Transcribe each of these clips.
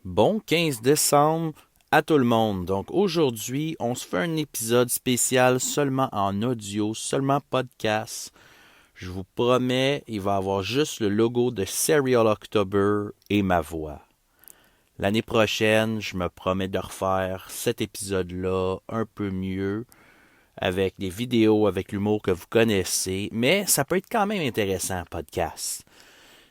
Bon 15 décembre à tout le monde. Donc aujourd'hui, on se fait un épisode spécial seulement en audio, seulement podcast. Je vous promets, il va avoir juste le logo de Serial October et ma voix. L'année prochaine, je me promets de refaire cet épisode-là un peu mieux, avec des vidéos, avec l'humour que vous connaissez, mais ça peut être quand même intéressant, podcast.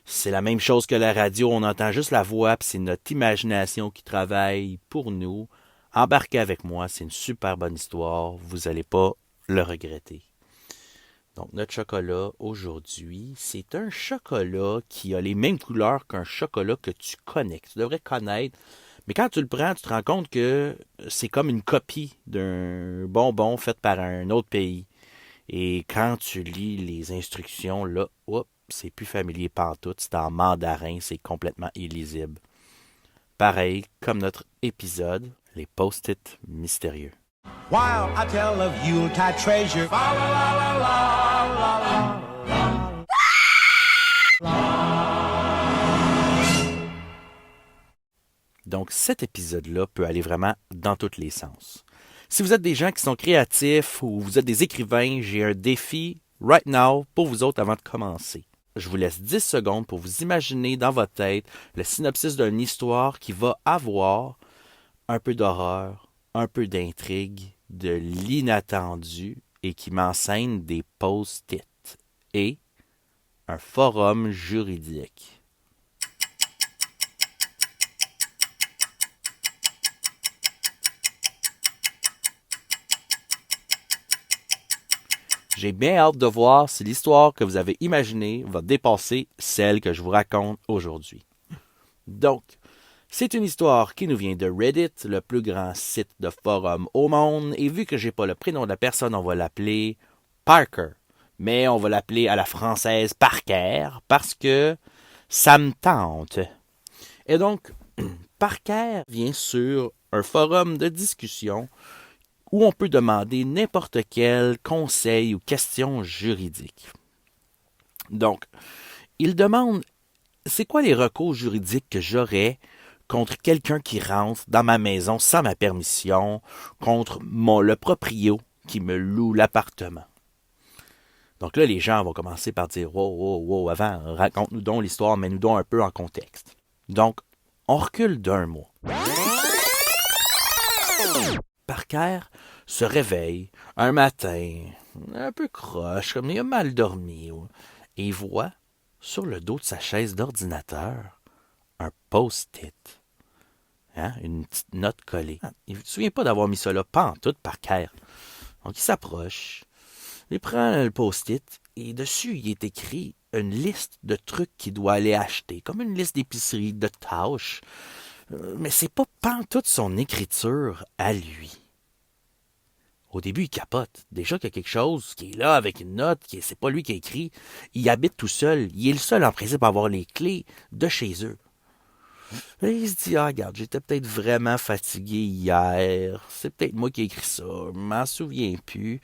C'est la même chose que la radio, on entend juste la voix, puis c'est notre imagination qui travaille pour nous. Embarquez avec moi, c'est une super bonne histoire, vous n'allez pas le regretter. Donc notre chocolat aujourd'hui, c'est un chocolat qui a les mêmes couleurs qu'un chocolat que tu connais, que tu devrais connaître. Mais quand tu le prends, tu te rends compte que c'est comme une copie d'un bonbon fait par un autre pays. Et quand tu lis les instructions, là, hop, c'est plus familier pantoute, c'est en mandarin, c'est complètement illisible. Pareil comme notre épisode, les post-it mystérieux. While I tell of Yuletide treasure. Fa la la la la la la. Donc cet épisode-là peut aller vraiment dans tous les sens. Si vous êtes des gens qui sont créatifs ou vous êtes des écrivains, j'ai un défi right now pour vous autres avant de commencer. Je vous laisse 10 secondes pour vous imaginer dans votre tête le synopsis d'une histoire qui va avoir un peu d'horreur, un peu d'intrigue, de l'inattendu et qui m'enseigne des post-it et un forum juridique. J'ai bien hâte de voir si l'histoire que vous avez imaginée va dépasser celle que je vous raconte aujourd'hui. Donc, c'est une histoire qui nous vient de Reddit, le plus grand site de forum au monde, et vu que j'ai pas le prénom de la personne, on va l'appeler Parker. Mais on va l'appeler à la française Parker parce que ça me tente. Et donc, Parker vient sur un forum de discussion où on peut demander n'importe quel conseil ou question juridique. Donc, il demande c'est quoi les recours juridiques que j'aurais contre quelqu'un qui rentre dans ma maison sans ma permission, contre le proprio qui me loue l'appartement. Donc là, les gens vont commencer par dire wow, wow, wow, avant, raconte-nous donc l'histoire, mets-nous donc un peu en contexte. Donc, on recule d'un mois. Parker se réveille un matin, un peu croche, comme il a mal dormi, et il voit, sur le dos de sa chaise d'ordinateur, un post-it. Hein, une petite note collée. Il ne se souvient pas d'avoir mis ça là, pas en tout, Parker. Donc il s'approche, il prend le post-it, et dessus, il est écrit une liste de trucs qu'il doit aller acheter, comme une liste d'épicerie, de tâches. Mais c'est pas pantoute son écriture à lui. Au début, il capote. Déjà qu'il y a quelque chose qui est là avec une note, c'est pas lui qui a écrit. Il habite tout seul. Il est le seul en principe à avoir les clés de chez eux. Et il se dit, ah, regarde, j'étais peut-être vraiment fatigué hier. C'est peut-être moi qui ai écrit ça. Je m'en souviens plus.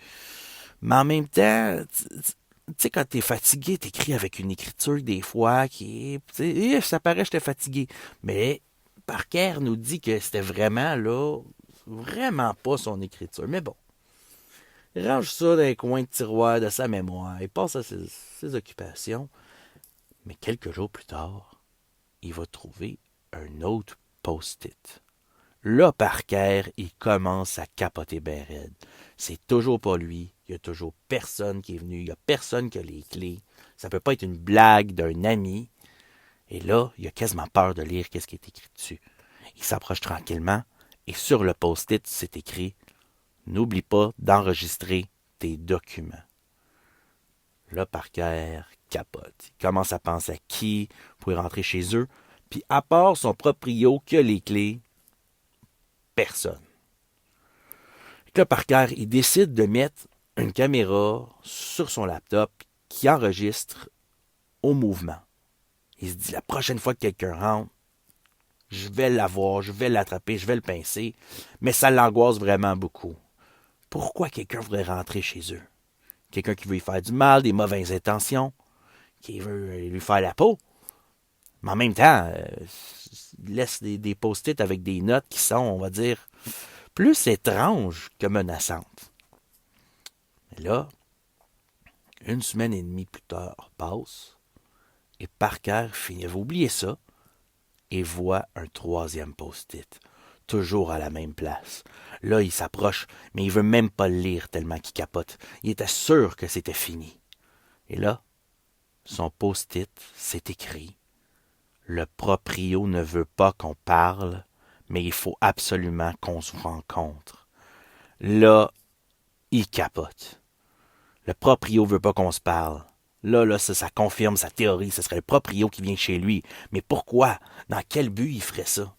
Mais en même temps, tu sais, quand t'es fatigué, t'écris avec une écriture des fois qui est... ça paraît que j'étais fatigué. Mais Parker nous dit que c'était vraiment, là, vraiment pas son écriture. Mais bon. Il range ça dans les coins de tiroir de sa mémoire. Il passe à ses occupations. Mais quelques jours plus tard, il va trouver un autre post-it. Là, Parker, il commence à capoter ben raide. C'est toujours pas lui. Il y a toujours personne qui est venu. Il y a personne qui a les clés. Ça peut pas être une blague d'un ami. Et là, il a quasiment peur de lire qu'est-ce qui est écrit dessus. Il s'approche tranquillement et sur le post-it, c'est écrit « N'oublie pas d'enregistrer tes documents. » Là, Parker capote. Il commence à penser à qui pourrait rentrer chez eux. Puis à part son proprio qui a les clés, personne. Là, Parker, il décide de mettre une caméra sur son laptop qui enregistre au mouvement. Il se dit, la prochaine fois que quelqu'un rentre, je vais l'avoir, je vais l'attraper, je vais le pincer. Mais ça l'angoisse vraiment beaucoup. Pourquoi quelqu'un voudrait rentrer chez eux? Quelqu'un qui veut lui faire du mal, des mauvaises intentions, qui veut lui faire la peau. Mais en même temps, laisse des post-it avec des notes qui sont, on va dire, plus étranges que menaçantes. Et là, 1 semaine et demie plus tard passe, et Parker finit par oublier ça, et voit un 3e post-it, toujours à la même place. Là, il s'approche, mais il veut même pas le lire tellement qu'il capote. Il était sûr que c'était fini. Et là, son post-it, c'est écrit « Le proprio ne veut pas qu'on parle, mais il faut absolument qu'on se rencontre. » Là, il capote. Le proprio veut pas qu'on se parle. Là, ça confirme sa théorie. Ce serait le proprio qui vient chez lui. Mais pourquoi? Dans quel but il ferait ça?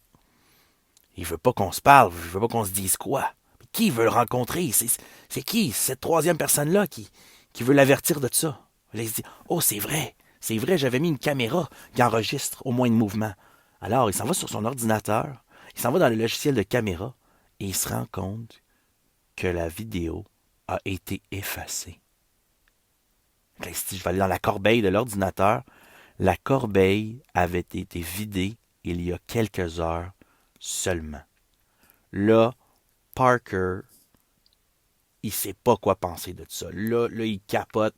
Il veut pas qu'on se parle. Il veut pas qu'on se dise quoi? Mais qui veut le rencontrer? C'est qui, cette 3e personne-là qui veut l'avertir de ça? Là, il se dit, oh, c'est vrai, j'avais mis une caméra qui enregistre au moins de mouvement. Alors, il s'en va sur son ordinateur, il s'en va dans le logiciel de caméra, et il se rend compte que la vidéo a été effacée. Là, il se dit, je vais aller dans la corbeille de l'ordinateur. La corbeille avait été vidée il y a quelques heures seulement. Là, Parker, il sait pas quoi penser de ça. Là, il capote.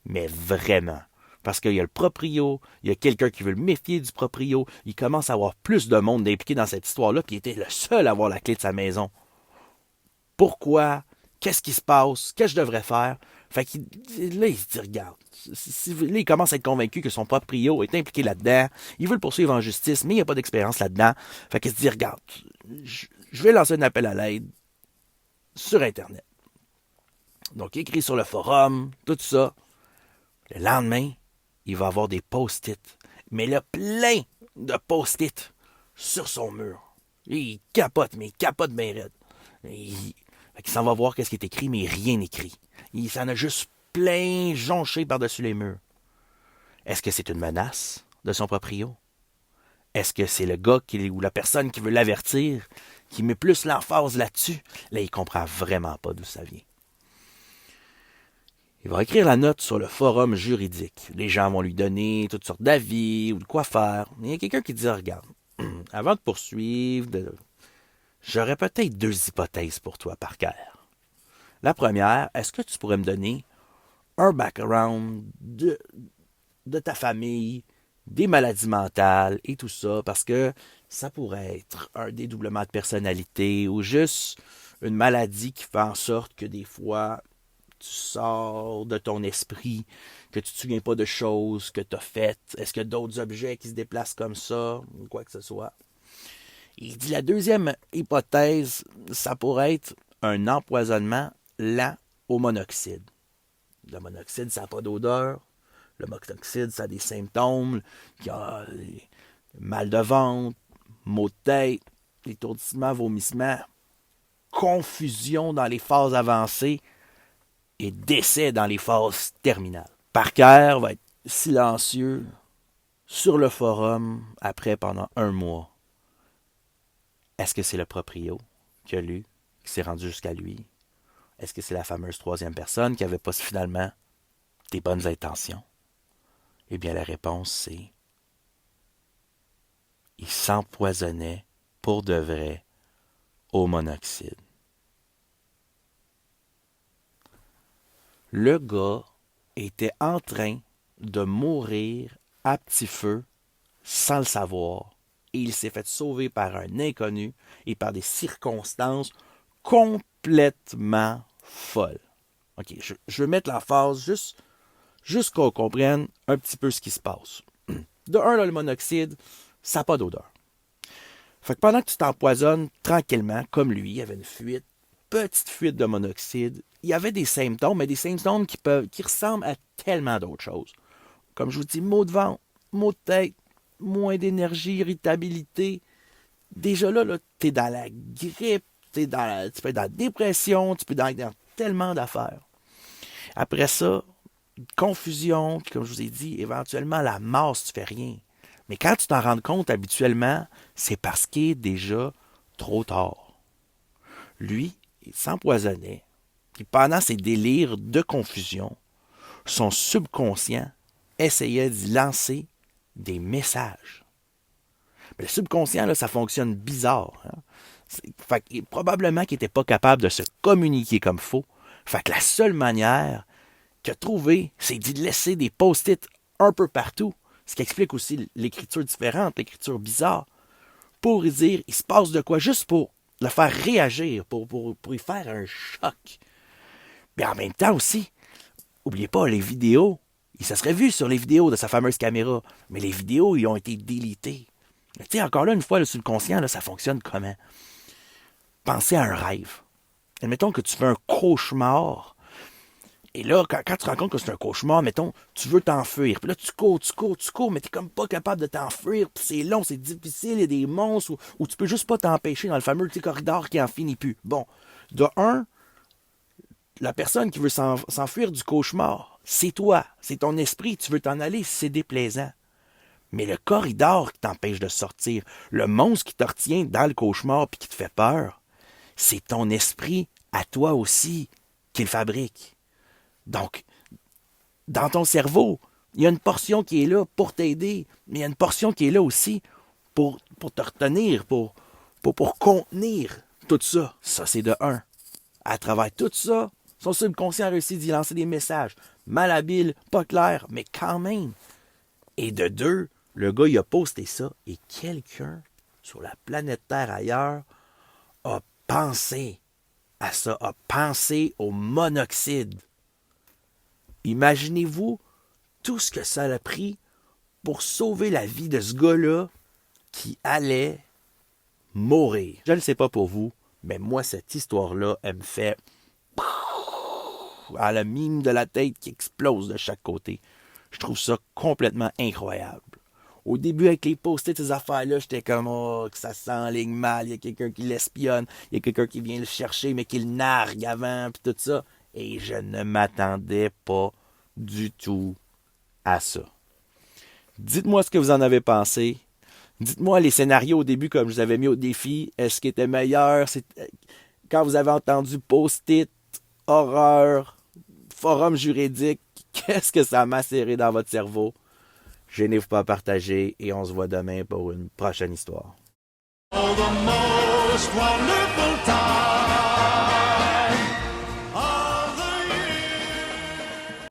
Mais vraiment. Parce qu'il y a le proprio, il y a quelqu'un qui veut le méfier du proprio, il commence à avoir plus de monde impliqué dans cette histoire-là, puis il était le seul à avoir la clé de sa maison. Pourquoi? Qu'est-ce qui se passe? Qu'est-ce que je devrais faire? Fait qu'il, là, il se dit, regarde, là, il commence à être convaincu que son proprio est impliqué là-dedans, il veut le poursuivre en justice, mais il n'y a pas d'expérience là-dedans. Fait qu'il se dit, regarde, je vais lancer un appel à l'aide sur Internet. Donc, il écrit sur le forum, tout ça. Le lendemain, il va avoir des post-it. Mais là, plein de post-it sur son mur. Et il capote bien raide. Il s'en va voir qu'est-ce qui est écrit, mais rien écrit. Il s'en a juste plein jonché par-dessus les murs. Est-ce que c'est une menace de son proprio? Est-ce que c'est le gars ou la personne qui veut l'avertir qui met plus l'emphase là-dessus? Là, il comprend vraiment pas d'où ça vient. Il va écrire la note sur le forum juridique. Les gens vont lui donner toutes sortes d'avis ou de quoi faire. Il y a quelqu'un qui dit, regarde, avant de poursuivre, j'aurais peut-être 2 hypothèses pour toi, Parker. La première, est-ce que tu pourrais me donner un background de ta famille, des maladies mentales et tout ça, parce que ça pourrait être un dédoublement de personnalité ou juste une maladie qui fait en sorte que des fois, tu sors de ton esprit, que tu ne te souviens pas de choses que tu as faites. Est-ce qu'il y a d'autres objets qui se déplacent comme ça, ou quoi que ce soit? Il dit la deuxième hypothèse, ça pourrait être un empoisonnement lent au monoxyde. Le monoxyde, ça n'a pas d'odeur. Le monoxyde, ça a des symptômes. Il y a mal de ventre, maux de tête, étourdissement, vomissement, confusion dans les phases avancées et décès dans les phases terminales. Parker va être silencieux sur le forum après pendant 1 mois. Est-ce que c'est le proprio qui a lu, qui s'est rendu jusqu'à lui? Est-ce que c'est la fameuse 3e personne qui n'avait pas finalement des bonnes intentions? Eh bien, la réponse, c'est il s'empoisonnait pour de vrai au monoxyde. Le gars était en train de mourir à petit feu sans le savoir. Et il s'est fait sauver par un inconnu et par des circonstances complètement folles. OK, je vais mettre l'emphase juste qu'on comprenne un petit peu ce qui se passe. De un, là, le monoxyde, ça n'a pas d'odeur. Fait que pendant que tu t'empoisonnes tranquillement, comme lui, il y avait une fuite, petite fuite de monoxyde, il y avait des symptômes, mais des symptômes qui ressemblent à tellement d'autres choses. Comme je vous dis, maux de ventre, maux de tête, moins d'énergie, irritabilité. Déjà là tu es dans la grippe, tu peux être dans la dépression, tu peux être dans tellement d'affaires. Après ça, confusion, puis comme je vous ai dit, éventuellement la mort si tu fais rien. Mais quand tu t'en rends compte habituellement, c'est parce qu'il est déjà trop tard. Lui, il s'empoisonnait. Puis pendant ses délires de confusion, son subconscient essayait d'y lancer des messages. Mais le subconscient, là, ça fonctionne bizarre. Hein? Probablement qu'il n'était pas capable de se communiquer comme faut. Fait que la seule manière qu'il a trouvée, c'est de laisser des post-it un peu partout. Ce qui explique aussi l'écriture différente, l'écriture bizarre. Pour y dire, il se passe de quoi, juste pour le faire réagir, pour y faire un choc. Mais en même temps aussi, oubliez pas, les vidéos, il se serait vu sur les vidéos de sa fameuse caméra, mais les vidéos, ils ont été délitées. Tu sais, encore là, une fois, le subconscient, là, ça fonctionne comment? Pensez à un rêve. Admettons que tu fais un cauchemar. Et là, quand tu te rends compte que c'est un cauchemar, mettons, tu veux t'enfuir. Puis là, tu cours, mais t'es comme pas capable de t'enfuir. Puis c'est long, c'est difficile, il y a des monstres, ou tu peux juste pas t'empêcher dans le fameux corridor qui en finit plus. Bon, de un, la personne qui veut s'enfuir du cauchemar, c'est toi, c'est ton esprit, tu veux t'en aller, c'est déplaisant. Mais le corridor qui t'empêche de sortir, le monstre qui te retient dans le cauchemar puis qui te fait peur, c'est ton esprit à toi aussi qui le fabrique. Donc, dans ton cerveau, il y a une portion qui est là pour t'aider, mais il y a une portion qui est là aussi pour te retenir, pour contenir tout ça. Ça, c'est de un. À travers tout ça, son subconscient a réussi d'y lancer des messages malhabiles, pas clairs, mais quand même. Et de deux, le gars, il a posté ça et quelqu'un sur la planète Terre ailleurs a pensé à ça, a pensé au monoxyde. Imaginez-vous tout ce que ça a pris pour sauver la vie de ce gars-là qui allait mourir. Je ne sais pas pour vous, mais moi, cette histoire-là, elle me fait à la mine de la tête qui explose de chaque côté. Je trouve ça complètement incroyable. Au début, avec les post-it, ces affaires-là, j'étais comme, oh, que ça s'enligne mal, il y a quelqu'un qui l'espionne, il y a quelqu'un qui vient le chercher, mais qui le nargue avant, puis tout ça. Et je ne m'attendais pas du tout à ça. Dites-moi ce que vous en avez pensé. Dites-moi les scénarios au début, comme je vous avais mis au défi. Est-ce qu'ils étaient meilleurs? Quand vous avez entendu post-it, horreur, forum juridique, qu'est-ce que ça a macéré dans votre cerveau? Gênez-vous pas à partager et on se voit demain pour une prochaine histoire. Oh, the most wonderful time.